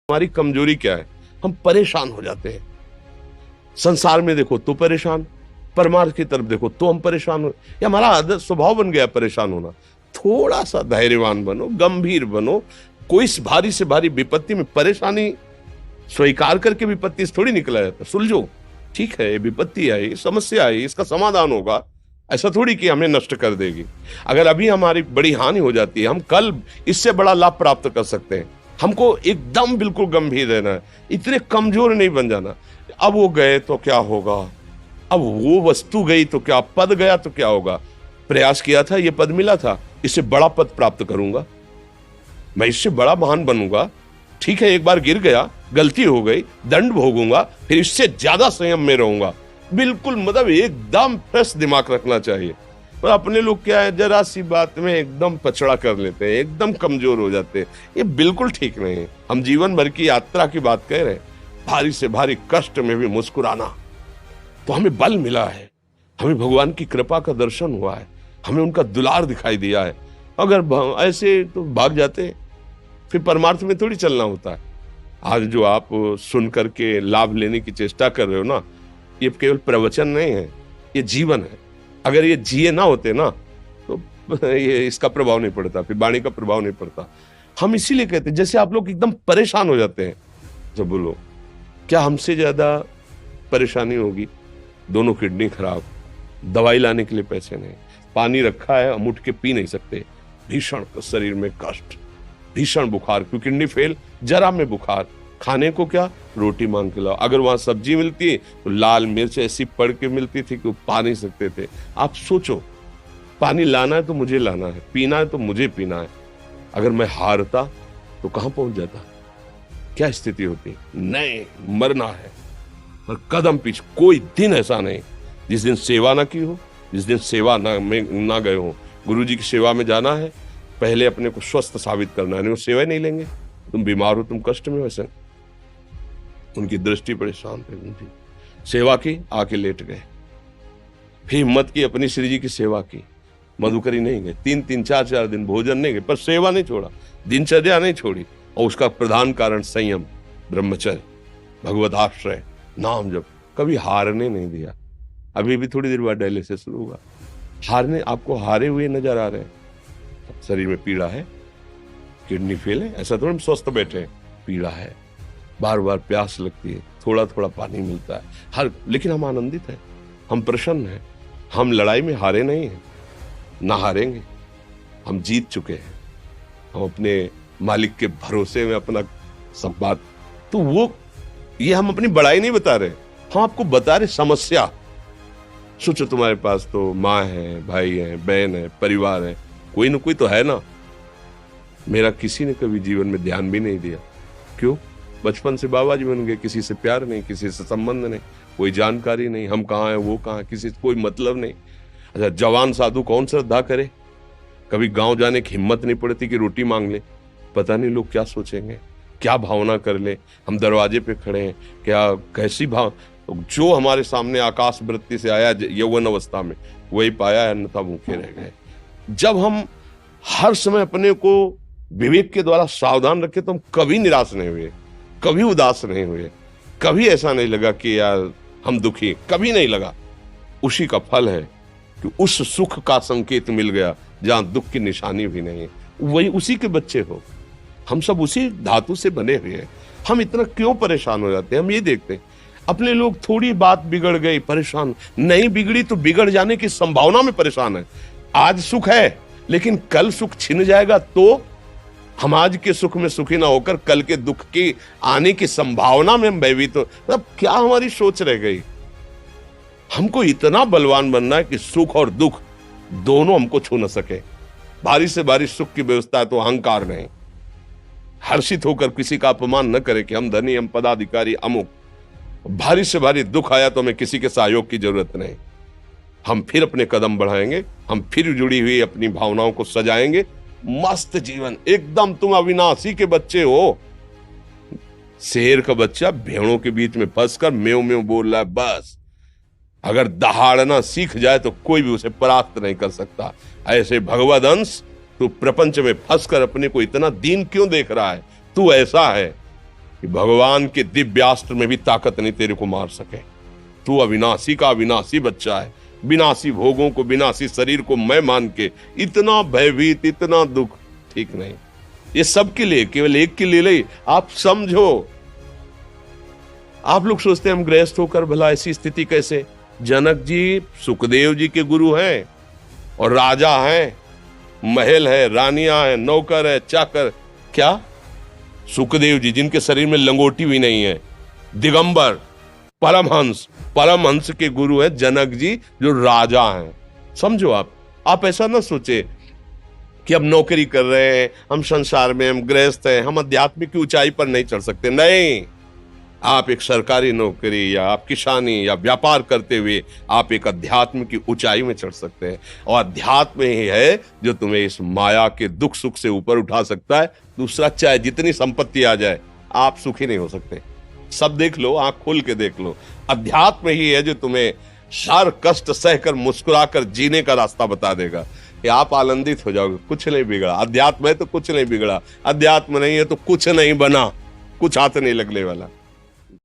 हमारी कमजोरी क्या है? हम परेशान हो जाते हैं। संसार में देखो तो परेशान, परमार्थ की तरफ देखो तो हम परेशान हो, ये हमारा आदत स्वभाव बन गया परेशान होना। थोड़ा सा धैर्यवान बनो, गंभीर बनो। कोई इस भारी से भारी विपत्ति में परेशानी स्वीकार करके विपत्ति से थोड़ी निकला जाता। सुलझो, ठीक है, विपत्ति आई, समस्या आई, इसका समाधान होगा। ऐसा थोड़ी कि हमें नष्ट कर देगी। अगर अभी हमारी बड़ी हानि हो जाती है, हम कल इससे बड़ा लाभ प्राप्त कर सकते हैं। हमको एकदम बिल्कुल गंभीर रहना है, इतने कमजोर नहीं बन जाना। अब वो गए तो क्या होगा, अब वो वस्तु गई तो क्या, पद गया तो क्या होगा। प्रयास किया था, ये पद मिला था, इससे बड़ा पद प्राप्त करूंगा, मैं इससे बड़ा महान बनूंगा। ठीक है, एक बार गिर गया, गलती हो गई, दंड भोगूंगा, फिर इससे ज्यादा संयम में रहूंगा। बिल्कुल मतलब एकदम फ्रेश दिमाग रखना चाहिए। और अपने लोग क्या है, जरा सी बात में एकदम पछड़ा कर लेते हैं, एकदम कमजोर हो जाते हैं। ये बिल्कुल ठीक नहीं है। हम जीवन भर की यात्रा की बात कह रहे हैं, भारी से भारी कष्ट में भी मुस्कुराना, तो हमें बल मिला है, हमें भगवान की कृपा का दर्शन हुआ है, हमें उनका दुलार दिखाई दिया है। अगर ऐसे तो भाग जाते हैं, फिर परमार्थ में थोड़ी चलना होता है। आज जो आप सुन करके लाभ लेने की चेष्टा कर रहे हो ना, ये केवल प्रवचन नहीं है, ये जीवन है। अगर ये जिए ना होते ना तो ये इसका प्रभाव नहीं पड़ता, फिर वाणी का प्रभाव नहीं पड़ता। हम इसीलिए कहते हैं, जैसे आप लोग एकदम परेशान हो जाते हैं जब बोलो, क्या हमसे ज्यादा परेशानी होगी? दोनों किडनी खराब, दवाई लाने के लिए पैसे नहीं, पानी रखा है हम उठ के पी नहीं सकते, भीषण शरीर में कष्ट, भीषण बुखार, क्योंकि किडनी फेल, जरा में बुखार, खाने को क्या, रोटी मांग के लाओ। अगर वहां सब्जी मिलती तो लाल मिर्च ऐसी पड़ के मिलती थी कि वो पा नहीं सकते थे। आप सोचो, पानी लाना है तो मुझे लाना है, पीना है तो मुझे पीना है। अगर मैं हारता तो कहां पहुंच जाता, क्या स्थिति होती? नहीं, मरना है, पर कदम पीछे। कोई दिन ऐसा नहीं जिस दिन सेवा ना की हो, जिस दिन सेवा ना गए हो। गुरु जी की सेवा में जाना है, पहले अपने को स्वस्थ साबित करना है, नहीं वो सेवा नहीं लेंगे। तुम बीमार हो, तुम कष्ट में, वैसे उनकी दृष्टि बड़ी शांत है, उनकी सेवा की, आके लेट गए। फिर हिम्मत की, अपनी श्री जी की सेवा की, मधुकरी नहीं गए, 3-3 4-4 दिन भोजन नहीं गए, पर सेवा नहीं छोड़ा, दिनचर्या नहीं छोड़ी। और उसका प्रधान कारण संयम, ब्रह्मचर्य, भगवत आश्रय, नाम जप, कभी हारने नहीं दिया। अभी भी थोड़ी देर बाद डायलिसिस शुरू हुआ, हारने, आपको हारे हुए नजर आ रहे हैं। शरीर में पीड़ा है, किडनी फेल है, ऐसा थोड़ा हम स्वस्थ बैठे हैं, पीड़ा है, बार बार प्यास लगती है, थोड़ा थोड़ा पानी मिलता है हर, लेकिन हम आनंदित हैं, हम प्रसन्न हैं। हम लड़ाई में हारे नहीं हैं, ना हारेंगे, हम जीत चुके हैं। हम अपने मालिक के भरोसे में अपना सब बात, तो वो ये हम अपनी बड़ाई नहीं बता रहे, हम आपको बता रहे समस्या। सोचो, तुम्हारे पास तो माँ है, भाई है, बहन है, परिवार है, कोई ना कोई तो है ना। मेरा किसी ने कभी जीवन में ध्यान भी नहीं दिया। क्यों? बचपन से बाबा जी बन गए, किसी से प्यार नहीं, किसी से संबंध नहीं, कोई जानकारी नहीं, हम कहाँ हैं, वो कहाँ, किसी से कोई मतलब नहीं। अच्छा, जवान साधु कौन श्रद्धा करे? कभी गांव जाने की हिम्मत नहीं पड़ती कि रोटी मांग ले, पता नहीं लोग क्या सोचेंगे, क्या भावना कर ले। हम दरवाजे पे खड़े हैं, क्या कैसी भाव, जो हमारे सामने आकाश वृत्ति से आया यौवन अवस्था में, वही पाया, अन्यथा भूखे रह गए। जब हम हर समय अपने को विवेक के द्वारा सावधान रखे तो हम कभी निराश नहीं हुए, कभी उदास नहीं हुए, कभी ऐसा नहीं लगा कि यार हम दुखी, कभी नहीं लगा। उसी का फल है कि उस सुख का संकेत मिल गया जहां दुख की निशानी भी नहीं है। वही उसी के बच्चे हो, हम सब उसी धातु से बने हुए हैं। हम इतना क्यों परेशान हो जाते हैं? हम ये देखते हैं अपने लोग, थोड़ी बात बिगड़ गई परेशान, नहीं बिगड़ी तो बिगड़ जाने की संभावना में परेशान है। आज सुख है, लेकिन कल सुख छिन जाएगा तो हम आज के सुख में सुखी ना होकर कल के दुख की आने की संभावना में हम भयभीत हो। मतलब क्या हमारी सोच रह गई? हमको इतना बलवान बनना है कि सुख और दुख दोनों हमको छू न सके। भारी से भारी सुख की व्यवस्था है तो अहंकार नहीं, हर्षित होकर किसी का अपमान न करे कि हम धनी, हम पदाधिकारी, अमुक। भारी से भारी दुख आया तो हमें किसी के सहयोग की जरूरत नहीं, हम फिर अपने कदम बढ़ाएंगे, हम फिर जुड़ी हुई अपनी भावनाओं को सजाएंगे। मस्त जीवन एकदम, तुम अविनाशी के बच्चे हो। शेर का बच्चा भेड़ों के बीच में फंसकर म्यों म्यों बोल रहा है, बस अगर दहाड़ना सीख जाए तो कोई भी उसे परास्त नहीं कर सकता। ऐसे भगवद अंश, तू प्रपंच में फंसकर अपने को इतना दीन क्यों देख रहा है? तू ऐसा है, कि भगवान के दिव्यास्त्र में भी ताकत नहीं तेरे को मार सके। तू अविनाशी का अविनाशी बच्चा है। विनाशी भोगों को, विनाशी शरीर को मैं मान के इतना भयभीत, इतना दुख ठीक नहीं। ये सबके लिए, केवल एक के लिए नहीं। आप समझो, आप लोग सोचते हैं हम गृहस्थ होकर भला ऐसी स्थिति कैसे। जनक जी सुखदेव जी के गुरु हैं और राजा हैं, महल है, रानियां हैं, नौकर है, चाकर। क्या सुखदेव जी जिनके शरीर में लंगोटी भी नहीं है, दिगंबर, परमहंस के गुरु हैं जनक जी जो राजा हैं। समझो, आप ऐसा ना सोचे कि हम नौकरी कर रहे हैं, हम संसार में, हम गृहस्थ हैं, हम आध्यात्मिक की ऊंचाई पर नहीं चढ़ सकते। नहीं, आप एक सरकारी नौकरी या आप किसानी या व्यापार करते हुए आप एक अध्यात्म की ऊंचाई में चढ़ सकते हैं। और अध्यात्म ही है जो तुम्हें इस माया के दुख सुख से ऊपर उठा सकता है। दूसरा, चाहे जितनी संपत्ति आ जाए, आप सुखी नहीं हो सकते। सब देख लो, आंख खोल के देख लो। अध्यात्म ही है जो तुम्हें हर कष्ट सहकर मुस्कुराकर जीने का रास्ता बता देगा कि आप आनंदित हो जाओगे। कुछ नहीं बिगड़ा। अध्यात्म है तो कुछ नहीं बिगड़ा, अध्यात्म नहीं है तो कुछ नहीं बना, कुछ हाथ नहीं लगने वाला।